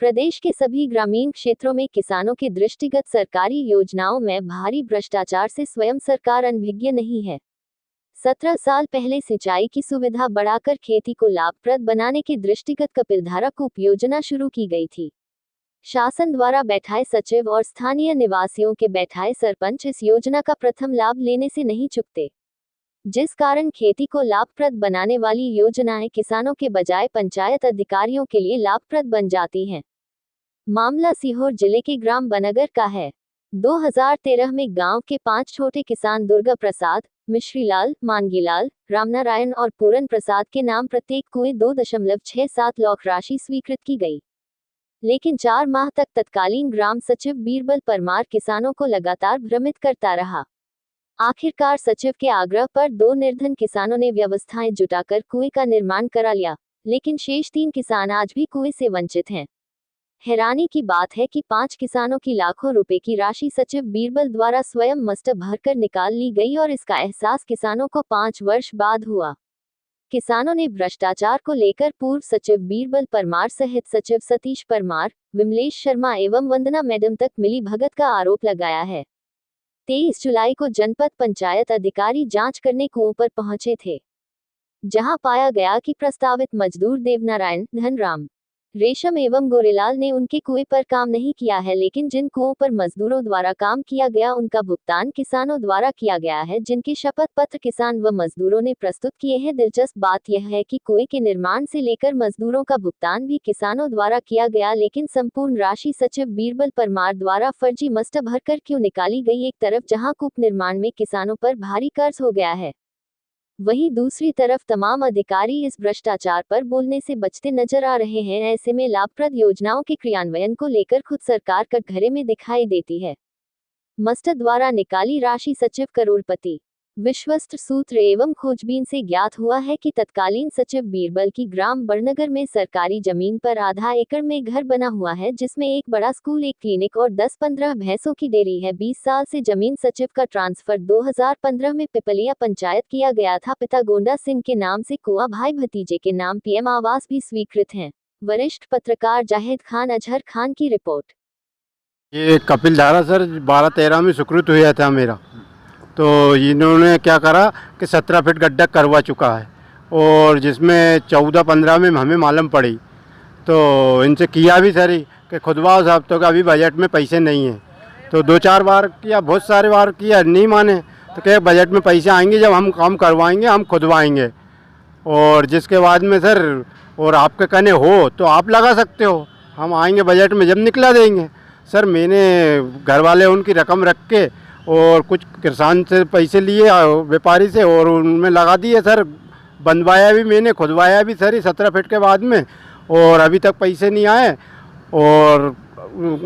प्रदेश के सभी ग्रामीण क्षेत्रों में किसानों के दृष्टिगत सरकारी योजनाओं में भारी भ्रष्टाचार से स्वयं सरकार अनभिज्ञ नहीं है। 17 साल पहले सिंचाई की सुविधा बढ़ाकर खेती को लाभप्रद बनाने के दृष्टिगत कपिलधारा कूप योजना शुरू की गई थी। शासन द्वारा बैठाए सचिव और स्थानीय निवासियों के बैठाए सरपंच इस योजना का प्रथम लाभ लेने से नहीं चूकते, जिस कारण खेती को लाभप्रद बनाने वाली योजनाएं किसानों के बजाय पंचायत अधिकारियों के लिए लाभप्रद बन जाती हैं। मामला सीहोर जिले के ग्राम बनगर का है। 2013 में गांव के 5 छोटे किसान दुर्गा प्रसाद, मिश्रीलाल, मानगीलाल, रामनारायण और पूरन प्रसाद के नाम प्रत्येक कुएं 2.67 लाख राशि स्वीकृत की गई। लेकिन 4 माह तक तत्कालीन ग्राम सचिव बीरबल परमार किसानों को लगातार भ्रमित करता रहा। आखिरकार सचिव के आग्रह पर 2 निर्धन किसानों ने व्यवस्थाएं जुटाकर कुएं का निर्माण करा लिया, लेकिन शेष 3 किसान आज भी कुएं से वंचित हैं। हैरानी की बात है कि 5 किसानों की लाखों रुपए की राशि सचिव बीरबल द्वारा स्वयं मस्ट भरकर निकाल ली गई और इसका एहसास किसानों को 5 वर्ष बाद हुआ। किसानों ने भ्रष्टाचार को लेकर पूर्व सचिव बीरबल परमार सहित सचिव सतीश परमार, विमलेश शर्मा एवं वंदना मैडम तक मिली भगत का आरोप लगाया है। 23 जुलाई को जनपद पंचायत अधिकारी जांच करने कुओं पर पहुंचे थे, जहां पाया गया कि प्रस्तावित मजदूर देवनारायण, धनराम, रेशम एवं गोरेलाल ने उनके कुएं पर काम नहीं किया है, लेकिन जिन कुओं पर मजदूरों द्वारा काम किया गया उनका भुगतान किसानों द्वारा किया गया है, जिनके शपथ पत्र किसान व मजदूरों ने प्रस्तुत किए हैं। दिलचस्प बात यह है कि कुएं के निर्माण से लेकर मजदूरों का भुगतान भी किसानों द्वारा किया गया, लेकिन संपूर्ण राशि सचिव बीरबल परमार द्वारा फर्जी मस्ट भरकर क्यों निकाली गई? एक तरफ जहां कूप निर्माण में किसानों पर भारी कर्ज हो गया है, वहीं दूसरी तरफ तमाम अधिकारी इस भ्रष्टाचार पर बोलने से बचते नजर आ रहे हैं। ऐसे में लाभप्रद योजनाओं के क्रियान्वयन को लेकर खुद सरकार कटघरे में दिखाई देती है। मस्ट द्वारा निकाली राशि सचिव करोड़पति। विश्वस्त सूत्र एवं खोजबीन से ज्ञात हुआ है कि तत्कालीन सचिव बीरबल की ग्राम बनगर में सरकारी जमीन पर आधा एकड़ में घर बना हुआ है, जिसमें एक बड़ा स्कूल, एक क्लिनिक और 10-15 भैंसों की डेयरी है। 20 साल से जमीन सचिव का ट्रांसफर 2015 में पिपलिया पंचायत किया गया था। पिता गोंडा सिंह के नाम से कुआं, भाई भतीजे के नाम पीएम आवास भी स्वीकृत हैं। वरिष्ठ पत्रकार जाहिद खान, अजहर खान की रिपोर्ट। ये कपिलधारा सर 12-13 में स्वीकृत हुआ था मेरा, तो इन्होंने क्या करा कि 17 फीट गड्ढा करवा चुका है और जिसमें 14-15 में हमें मालूम पड़ी, तो इनसे किया भी सर कि खुदवाओ साहब, तो अभी बजट में पैसे नहीं हैं। तो 2-4 बार किया, बहुत सारे बार किया, नहीं माने। तो क्या बजट में पैसे आएंगे जब हम काम करवाएंगे, हम खुदवाएंगे। और जिसके बाद में सर, और आपके कहने हो तो आप लगा सकते हो, हम आएंगे बजट में जब निकला देंगे। सर मैंने घर वाले उनकी रकम रख के और कुछ किसान से पैसे लिए व्यापारी से और उनमें लगा दिए सर। बनवाया भी मैंने, खुदवाया भी सर 17 फीट के बाद में, और अभी तक पैसे नहीं आए। और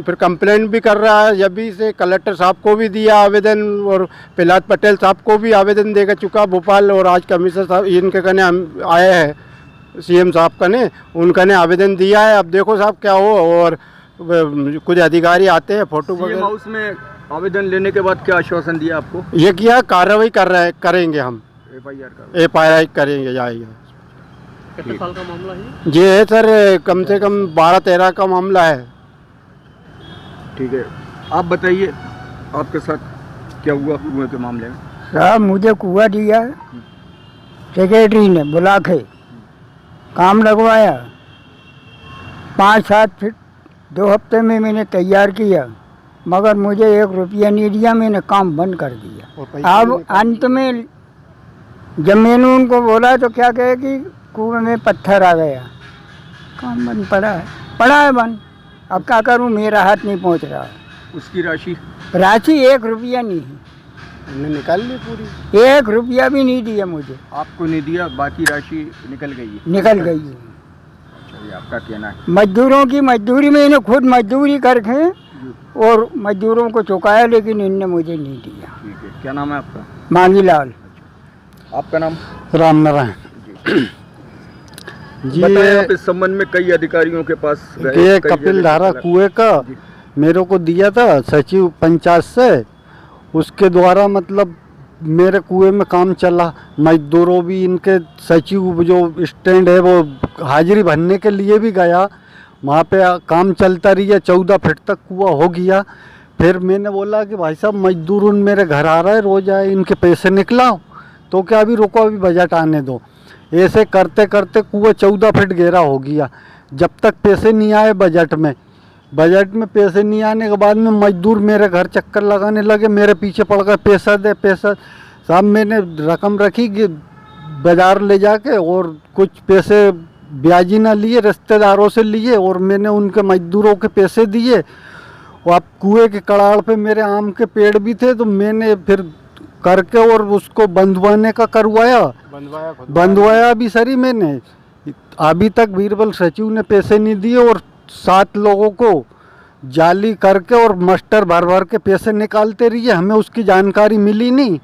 फिर कंप्लेंट भी कर रहा है, जब भी से कलेक्टर साहब को भी दिया आवेदन और प्रहलाद पटेल साहब को भी आवेदन देकर चुका भोपाल, और आज कमिश्नर साहब इनके कहने हम आए हैं, सीएम साहब का ने उनका ने आवेदन दिया है। अब देखो साहब क्या हो। और कुछ अधिकारी आते हैं फोटो वगैरह। हाउस में आवेदन लेने के बाद क्या आश्वासन दिया आपको? ये किया कार्रवाई करेंगे, हम एफआईआर करेंगे, जाएगा। कितने साल का मामला है ये? है सर कम से कम 12-13 का मामला है। ठीक है, आप बताइए आपके साथ क्या हुआ कुएं के मामले में? साहब मुझे कुआं दिया सेक्रेटरी ने बुला के, काम लगवाया 5-7 फीट 2 हफ्ते में मैंने तैयार किया, मगर मुझे 1 रुपया नहीं दिया। मैंने काम बंद कर दिया। अब अंत में जब मैंने उनको बोला तो क्या कहे कि कुएं में पत्थर आ गया, काम बंद पड़ा है बंद। अब क्या करूं, मेरा हाथ नहीं पहुंच रहा। उसकी राशि 1 रुपया नहीं है, हमने निकाल ली पूरी। 1 रुपया भी नहीं दिया मुझे। आपको नहीं दिया, बाकी राशि निकल गई है? निकल गई है। चलिए, आपका कहना है? मजदूरों की मजदूरी में इन्हें खुद मजदूरी करके और मजदूरों को चुकाया, लेकिन इनने मुझे नहीं दिया। ठीक है, क्या नाम है आपका? मांगीलाल। आपका नाम? रामनारायण जी। आप इस संबंध में कई अधिकारियों के पास गए? ये कपिलधारा कुएं का मेरे को दिया था सचिव पंचायत से, उसके द्वारा मतलब मेरे कुएं में काम चला। मजदूरों भी, इनके सचिव जो स्टैंड है वो हाजिरी भरने के लिए भी गया, वहाँ पे काम चलता रही, 14 फीट तक कुआं हो गया। फिर मैंने बोला कि भाई साहब मजदूर उन मेरे घर आ रहे हैं, रोज आए, इनके पैसे निकलाओ। तो क्या अभी रुको, अभी बजट आने दो। ऐसे करते करते कुआं 14 फीट गहरा हो गया। जब तक पैसे नहीं आए बजट में पैसे नहीं आने के बाद में मजदूर मेरे घर चक्कर लगाने लगे, मेरे पीछे पड़ गए, पैसा दे पैसा। साहब मैंने रकम रखी कि बाज़ार ले जाके, और कुछ पैसे ब्याजी ना लिए, रिश्तेदारों से लिए, और मैंने उनके मजदूरों के पैसे दिए। और अब कुएं के कड़ाड़ पे मेरे आम के पेड़ भी थे, तो मैंने फिर करके और उसको बंधवाने का बंधवाया भी सरी मैंने। अभी तक बीरबल सचिव ने पैसे नहीं दिए, और 7 लोगों को जाली करके और मास्टर भर भर के पैसे निकालते रहिए, हमें उसकी जानकारी मिली नहीं।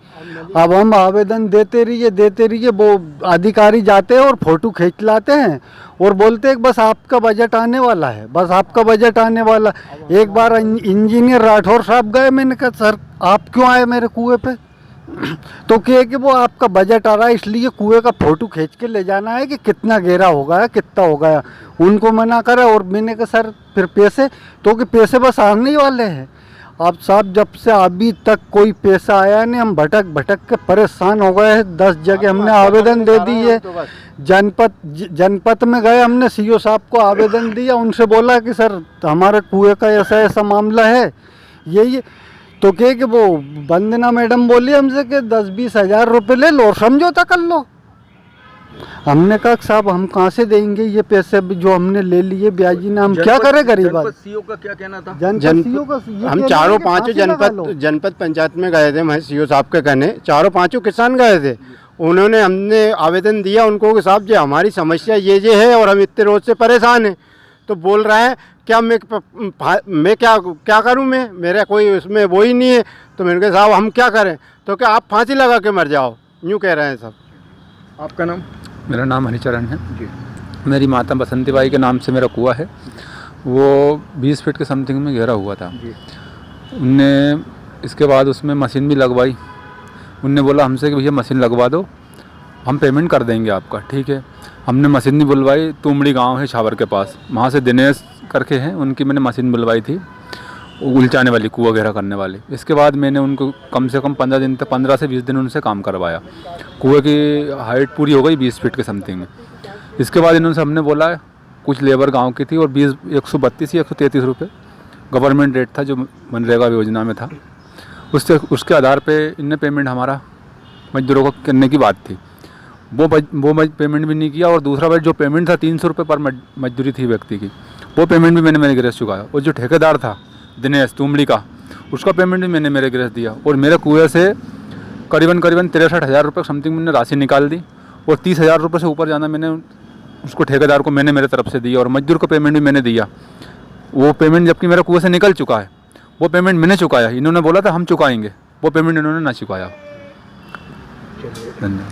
अब हम आवेदन देते रहिए, वो अधिकारी जाते हैं और फोटो खींच लाते हैं और बोलते हैं बस आपका बजट आने वाला है, बस आपका बजट आने वाला। एक बार इंजीनियर राठौर साहब गए, मैंने कहा सर आप क्यों आए मेरे कुएं पे? तो कहे कि वो आपका बजट आ रहा है, इसलिए कुएं का फोटो खींच के ले जाना है कि कितना गहरा हो गया, कितना हो गया। उनको मना करा, और मैंने कहा सर फिर पैसे, तो कि पैसे बस आने ही वाले हैं। आप साहब जब से अभी तक कोई पैसा आया नहीं, हम भटक के परेशान हो गए हैं। 10 जगह हमने आवेदन दे दी है। जनपद में गए, हमने सीओ साहब को आवेदन दिया, उनसे बोला कि सर हमारे कुएं का ऐसा मामला है, यही। तो कहे कि वो वंदना मैडम बोली हमसे कि 10-20 हज़ार रुपये ले लो और समझौता कर लो। हमने कहा साहब हम कहाँ से देंगे ये पैसे जो हमने ले लिए ब्याजी ने, हम क्या करें गरीब आदमी। सीओ का क्या कहना था? हम चारों पांचों जनपद पंचायत में गए थे, मैं सीओ साहब के कहने, चारों पांचों किसान गए थे। उन्होंने हमने आवेदन दिया उनको कि साहब जी हमारी समस्या ये है और हम इतने रोज से परेशान हैं। तो बोल रहा है क्या मैं क्या करूं, मेरा कोई उसमें वो ही नहीं है। तो मैंने कहा साहब हम क्या करें? तो क्या आप फांसी लगा के मर जाओ, यूँ कह रहे हैं सब। आपका नाम? मेरा नाम हरिचरण है जी। मेरी माता बसंती बाई के नाम से मेरा कुआं है, वो 20 फीट के समथिंग में गहरा हुआ था जी। उनने इसके बाद उसमें मशीन भी लगवाई। उनने बोला हमसे कि भैया मशीन लगवा दो, हम पेमेंट कर देंगे आपका। ठीक है, हमने मशीन भी बुलवाई। तुमड़ी गांव है छावर के पास, वहाँ से दिनेश करके हैं, उनकी मैंने मशीन बुलवाई थी, उलचाने वाली, कुआं गहरा करने वाली। इसके बाद मैंने उनको कम से कम 15 दिन तक, 15 से 20 दिन उनसे काम करवाया। कुएं की हाइट पूरी हो गई 20 फीट के समथिंग में। इसके बाद इन्होंने हमने बोला, कुछ लेबर गांव की थी और 132 या 133 रुपये गवर्नमेंट रेट था जो मनरेगा योजना में था, उसके आधार पे इनने पेमेंट हमारा मजदूरों को करने की बात थी। वो पेमेंट भी नहीं किया। और दूसरा बार जो पेमेंट था 300 रुपये पर मजदूरी थी व्यक्ति की, वो पेमेंट भी मैंने मेरे गिरस चुकाया। और जो ठेकेदार था दिनेश तुमड़ी का, उसका पेमेंट भी मैंने मेरे गिरस दिया। और मेरे कुएं से करीबन 63,000 रुपये समथिंग मैंने राशि निकाल दी। और 30,000 रुपये से ऊपर जाना मैंने उसको ठेकेदार को मैंने मेरे तरफ से दिया। और मजदूर को पेमेंट भी मैंने दिया। वो पेमेंट जबकि मेरा कुएं से निकल चुका है, वो पेमेंट मैंने चुकाया। इन्होंने बोला था हम चुकाएंगे, वो पेमेंट इन्होंने ना चुकाया। धन्यवाद।